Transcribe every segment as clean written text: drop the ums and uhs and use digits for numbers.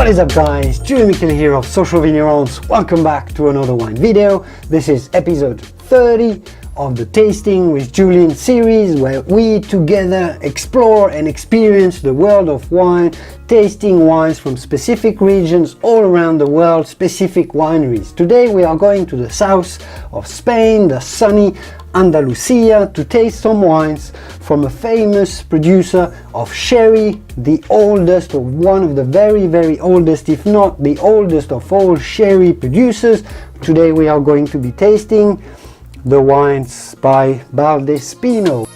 What is up guys, Julien here of Social Vineyards. Welcome back to another wine video. This is episode 30 of the Tasting with Julien series, where we together explore and experience the world of wine, tasting wines from specific regions all around the world, specific wineries. Today we are going to the south of Spain, the sunny Andalusia, to taste some wines from a famous producer of sherry, the oldest, or one of the very oldest, if not the oldest of all sherry producers. Today we are going to be tasting the wines by Valdespino.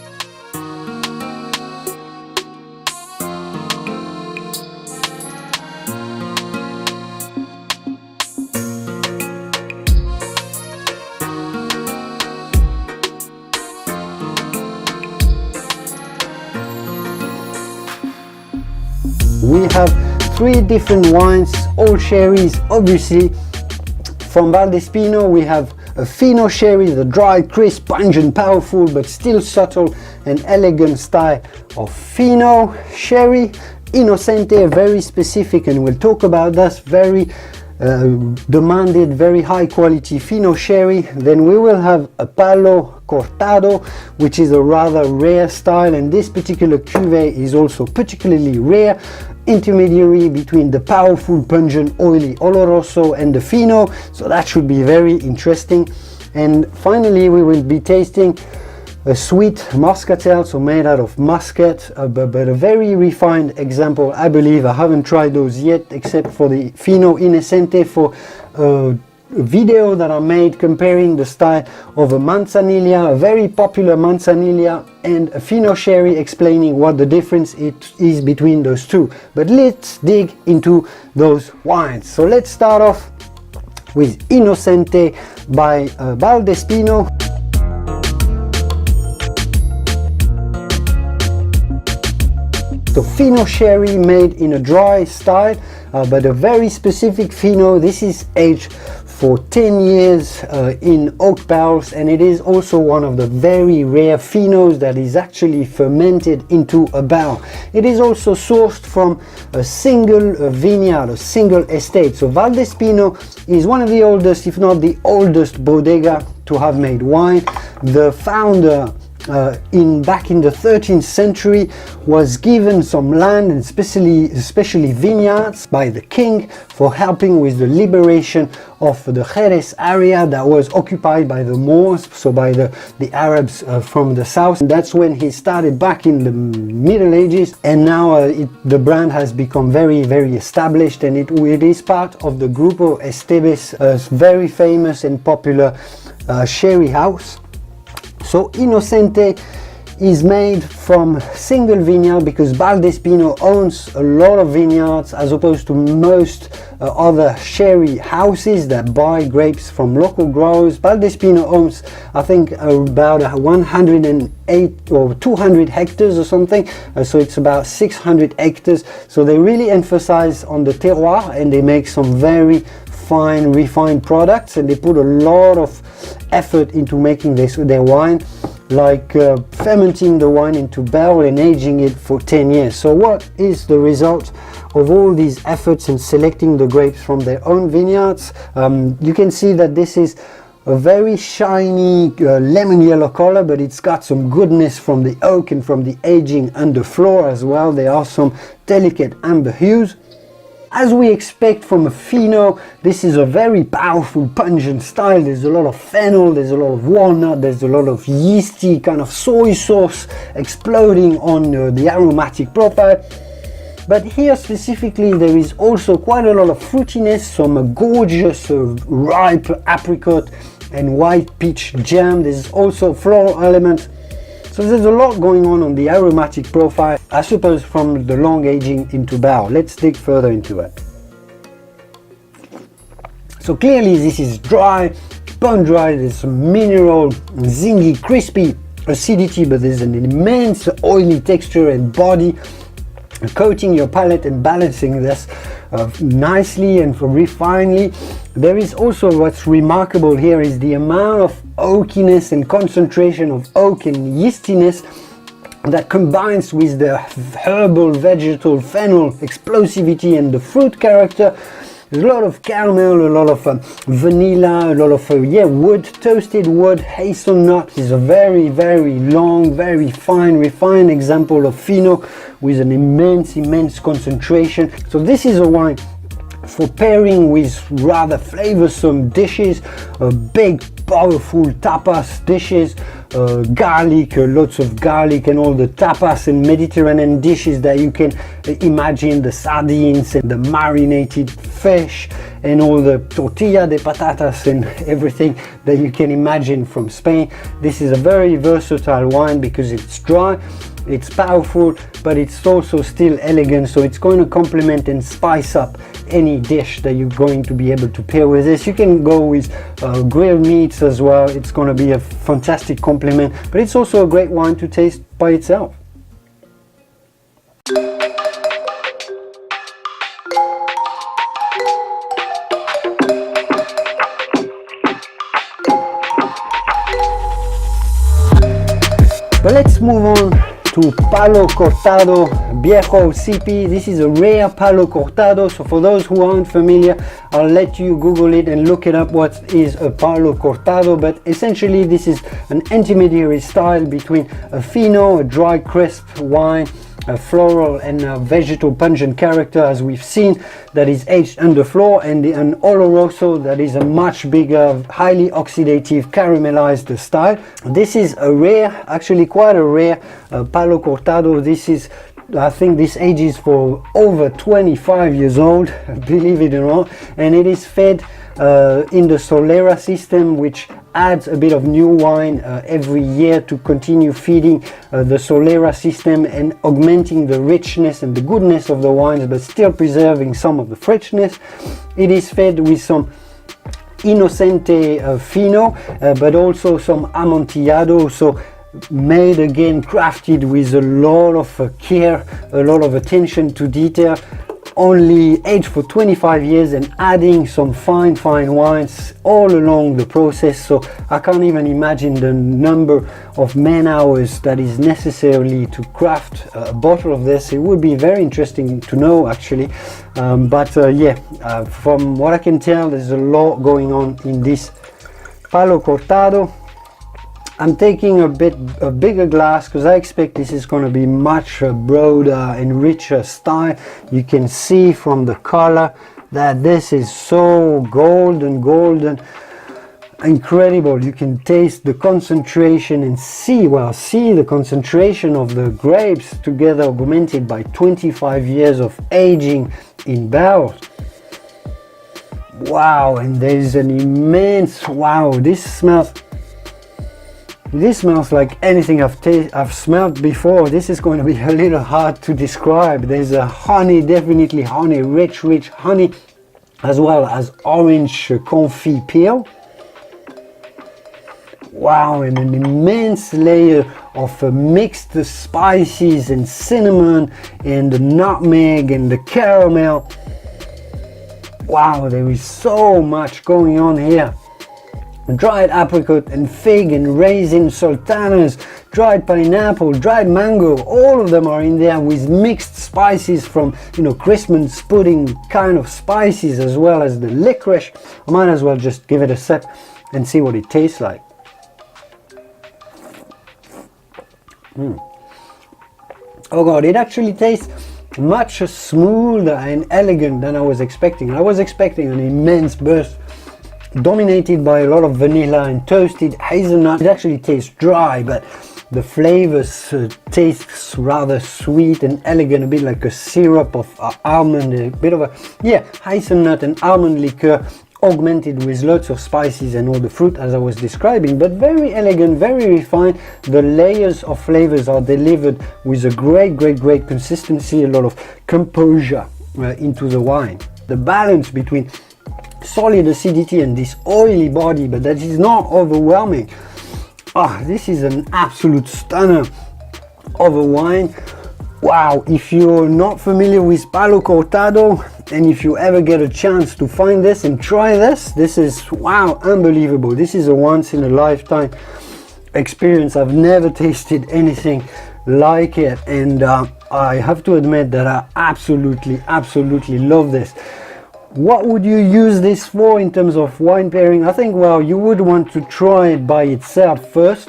We have three different wines, all sherries. Obviously, from Valdespino we have a Fino sherry, the dry, crisp, pungent, powerful, but still subtle and elegant style of Fino sherry. Inocente, very specific, and we'll talk about that, very demanded, very high quality Fino sherry. Then we will have a Palo Cortado, which is a rather rare style, and this particular cuvee is also particularly rare, intermediary between the powerful, pungent, oily Oloroso and the Fino, so that should be very interesting. And finally we will be tasting a sweet Moscatel, so made out of muscat, but a very refined example, I believe. I haven't tried those yet, except for the Fino Inocente, for a video that I made comparing the style of a Manzanilla, a very popular Manzanilla, and a Fino sherry, explaining what the difference is between those two. But let's dig into those wines. So let's start off with Inocente by Valdespino. So Fino sherry made in a dry style, but a very specific Fino. This is aged for 10 years in oak barrels, and it is also one of the very rare Finos that is actually fermented into a barrel. It is also sourced from a single vineyard, a single estate. So Valdespino is one of the oldest, if not the oldest, bodega to have made wine. The founder back in the 13th century was given some land, and especially vineyards, by the king for helping with the liberation of the Jerez area that was occupied by the Moors, so by the Arabs from the south. And that's when he started back in the Middle Ages, and now the brand has become very established, and it is part of the Grupo Esteves, a very famous and popular sherry house. So Inocente is made from single vineyard because Valdespino owns a lot of vineyards, as opposed to most other sherry houses that buy grapes from local growers. Valdespino owns, I think, about 108 or 200 hectares or something, so it's about 600 hectares. So they really emphasize on the terroir, and they make some very fine, refined products, and they put a lot of effort into making their wine, like fermenting the wine into barrel and aging it for 10 years. So what is the result of all these efforts in selecting the grapes from their own vineyards? You can see that this is a very shiny lemon yellow color, but it's got some goodness from the oak and from the aging underfloor as well. There are some delicate amber hues. As we expect from a Fino, this is a very powerful, pungent style. There's a lot of fennel, there's a lot of walnut, there's a lot of yeasty kind of soy sauce exploding on the aromatic profile. But here specifically there is also quite a lot of fruitiness, some gorgeous ripe apricot and white peach jam. There's also floral elements. So there's a lot going on the aromatic profile, I suppose, from the long aging into barrel. Let's dig further into it. So clearly this is dry, bone dry. There's some mineral, zingy, crispy acidity, but there's an immense oily texture and body, coating your palate and balancing this nicely and refinedly. There is also, what's remarkable here is the amount of oakiness and concentration of oak and yeastiness that combines with the herbal, vegetal, fennel explosivity and the fruit character. There's a lot of caramel, a lot of vanilla, a lot of wood, toasted wood, hazelnut. This is a very, very long, very fine, refined example of Fino with an immense concentration. So this is a wine for pairing with rather flavorsome dishes, big, powerful tapas dishes, garlic, lots of garlic, and all the tapas and Mediterranean dishes that you can imagine, the sardines and the marinated fish and all the tortilla de patatas and everything that you can imagine from Spain. This is a very versatile wine because it's dry, it's powerful, but it's also still elegant, so it's going to complement and spice up any dish that you're going to be able to pair with this. You can go with grilled meats as well. It's going to be a fantastic complement, but it's also a great wine to taste by itself. But let's move on to Palo Cortado Biejo CP. This is a rare Palo Cortado, so for those who aren't familiar, I'll let you Google it and look it up what is a Palo Cortado, but essentially this is an intermediary style between a Fino, a dry crisp wine, a floral and a vegetal pungent character as we've seen, that is aged underfloor, and an Oloroso that is a much bigger, highly oxidative caramelized style. This is a rare, actually quite a rare Palo Cortado. This is, I think this ages for over 25 years old, believe it or not, and it is fed in the Solera system, which adds a bit of new wine every year to continue feeding the Solera system and augmenting the richness and the goodness of the wines, but still preserving some of the freshness. It is fed with some Inocente Fino, but also some Amontillado, so made again, crafted with a lot of care, a lot of attention to detail, only aged for 25 years and adding some fine wines all along the process. So I can't even imagine the number of man hours that is necessarily to craft a bottle of this. It would be very interesting to know actually, from what I can tell, there's a lot going on in this Palo Cortado. I'm taking a bigger glass because I expect this is going to be much broader and richer style. You can see from the color that this is so golden, incredible. You can taste the concentration and see the concentration of the grapes together, augmented by 25 years of aging in barrels. Wow, and there's an immense, this smells like anything I've smelled before. This is going to be a little hard to describe. There's a honey, definitely honey, rich honey, as well as orange confit peel. Wow, and an immense layer of mixed spices and cinnamon and the nutmeg and the caramel. Wow, there is so much going on here. Dried apricot and fig and raisin, sultanas, dried pineapple, dried mango, all of them are in there with mixed spices from, Christmas pudding kind of spices, as well as the licorice. I might as well just give it a sip and see what it tastes like. Oh God, it actually tastes much smoother and elegant than I was expecting. I was expecting an immense burst dominated by a lot of vanilla and toasted hazelnut. It actually tastes dry, but the flavors tastes rather sweet and elegant, a bit like a syrup of almond, a bit of a hazelnut and almond liqueur augmented with lots of spices and all the fruit as I was describing, but very elegant, very refined. The layers of flavors are delivered with a great consistency, a lot of composure into the wine. The balance between solid acidity and this oily body, but that is not overwhelming. This is an absolute stunner of a wine. Wow, if you're not familiar with Palo Cortado, and if you ever get a chance to find this and try this, this is, wow, unbelievable. This is a once in a lifetime experience. I've never tasted anything like it, and I have to admit that I absolutely love this. What would you use this for in terms of wine pairing? I think, well, you would want to try it by itself first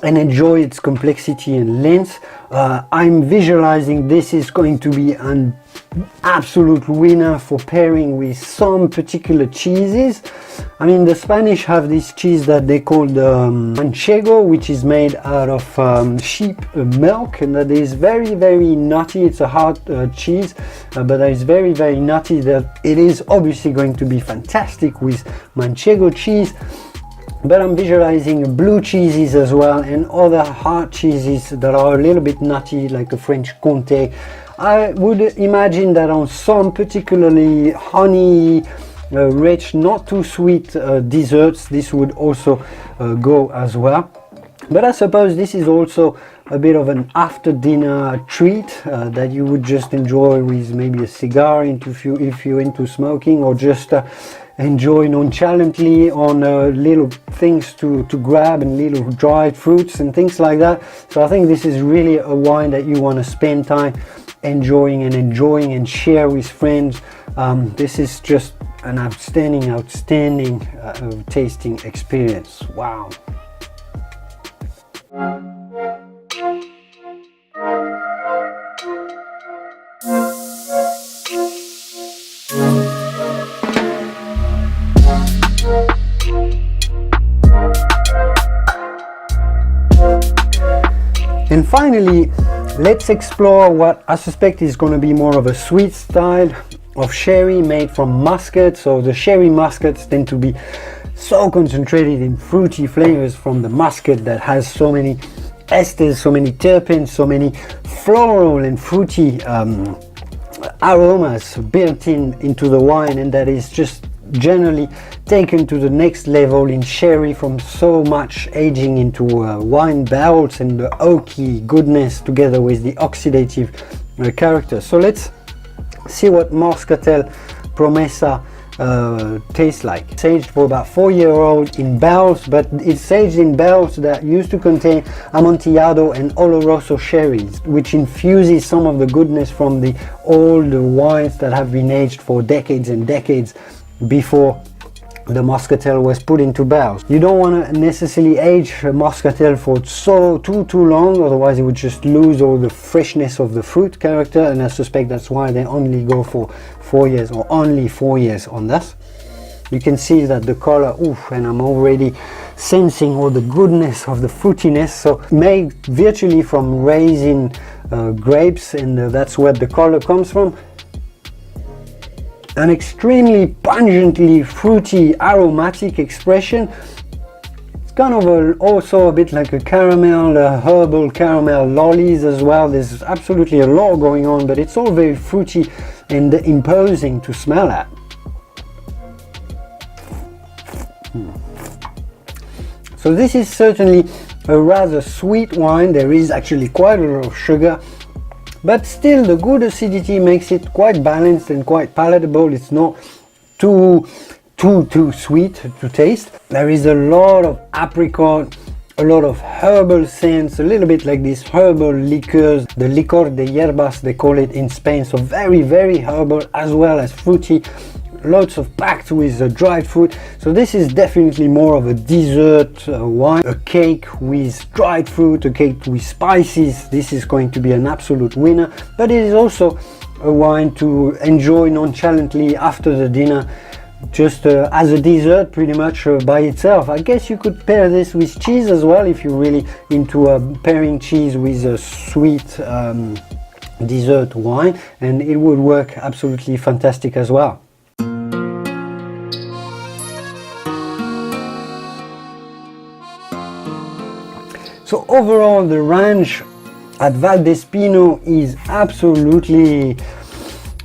and enjoy its complexity and length. I'm visualizing this is going to be an absolute winner for pairing with some particular cheeses. I mean, the Spanish have this cheese that they call the manchego, which is made out of sheep milk, and that is very nutty. It's a hard cheese, but it's very nutty. That it is obviously going to be fantastic with manchego cheese. But I'm visualizing blue cheeses as well, and other hard cheeses that are a little bit nutty, like a French Comté. I would imagine that on some particularly honey rich, not too sweet desserts, this would also go as well. But I suppose this is also a bit of an after dinner treat that you would just enjoy with maybe a cigar if you're into smoking, or just enjoy nonchalantly on little things to grab, and little dried fruits and things like that. So I think this is really a wine that you want to spend time enjoying and share with friends. This is just an outstanding tasting experience. Wow. And finally, let's explore what I suspect is going to be more of a sweet style of sherry made from muscat. So the sherry muscats tend to be so concentrated in fruity flavors from the muscat that has so many esters, so many terpenes, so many floral and fruity aromas built into the wine, and that is just generally taken to the next level in sherry from so much aging into wine barrels, and the oaky goodness together with the oxidative character. So let's see what Moscatel Promesa tastes like. It's aged for about 4 years in barrels, but it's aged in barrels that used to contain Amontillado and Oloroso sherries, which infuses some of the goodness from the old wines that have been aged for decades and decades before the Moscatel was put into barrels. You don't want to necessarily age a Moscatel for too long, otherwise it would just lose all the freshness of the fruit character, and I suspect that's why they only go for 4 years, or only 4 years on this. You can see that the color, and I'm already sensing all the goodness of the fruitiness. So made virtually from raisin grapes, and that's where the color comes from. An extremely pungently fruity aromatic expression. It's kind of also a bit like a caramel, herbal caramel lollies as well. There's absolutely a lot going on, but it's all very fruity and imposing to smell at. So this is certainly a rather sweet wine. There is actually quite a lot of sugar, but still the good acidity makes it quite balanced and quite palatable. It's not too sweet to taste. There is a lot of apricot, a lot of herbal scents, a little bit like these herbal liqueurs, the licor de hierbas they call it in Spain. So very herbal as well as fruity, lots of packed with dried fruit. So this is definitely more of a dessert wine, a cake with dried fruit, a cake with spices. This is going to be an absolute winner, but it is also a wine to enjoy nonchalantly after the dinner, just as a dessert pretty much by itself. I guess you could pair this with cheese as well if you're really into pairing cheese with a sweet dessert wine, and it would work absolutely fantastic as well. So overall, the range at Valdespino is absolutely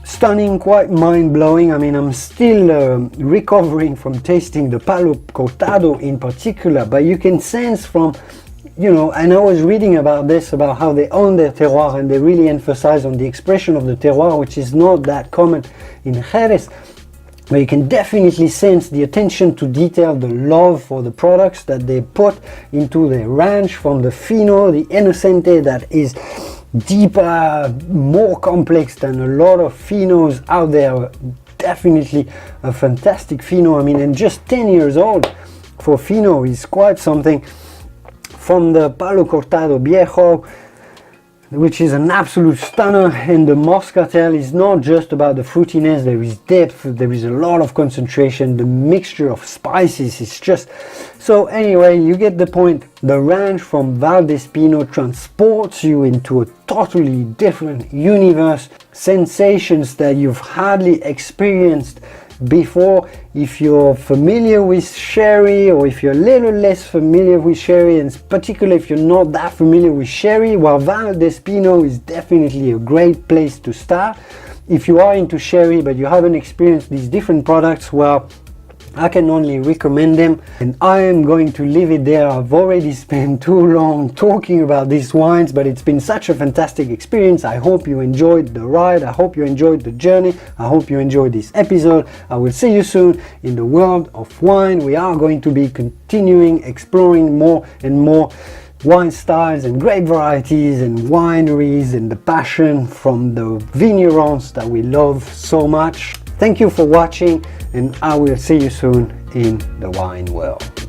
stunning, quite mind-blowing. I mean, I'm still recovering from tasting the Palo Cortado in particular, but you can sense from, and I was reading about this, about how they own their terroir, and they really emphasize on the expression of the terroir, which is not that common in Jerez. But you can definitely sense the attention to detail, the love for the products that they put into their range, from the Fino, the Inocente, that is deeper, more complex than a lot of Finos out there. Definitely a fantastic Fino. I mean, and just 10 years old for Fino is quite something. From the Palo Cortado Biejo, which is an absolute stunner, and the Moscatel is not just about the fruitiness, there is depth, there is a lot of concentration, the mixture of spices is just... So anyway, you get the point. The range from Valdespino transports you into a totally different universe, sensations that you've hardly experienced before. If you're familiar with sherry, or if you're a little less familiar with sherry, and particularly if you're not that familiar with sherry, well, Valdespino is definitely a great place to start. If you are into sherry but you haven't experienced these different products, well, I can only recommend them, and I am going to leave it there. I've already spent too long talking about these wines, but it's been such a fantastic experience. I hope you enjoyed the ride. I hope you enjoyed the journey. I hope you enjoyed this episode. I will see you soon in the world of wine. We are going to be continuing exploring more and more wine styles and grape varieties and wineries, and the passion from the vineyards that we love so much. Thank you for watching, and I will see you soon in the wine world.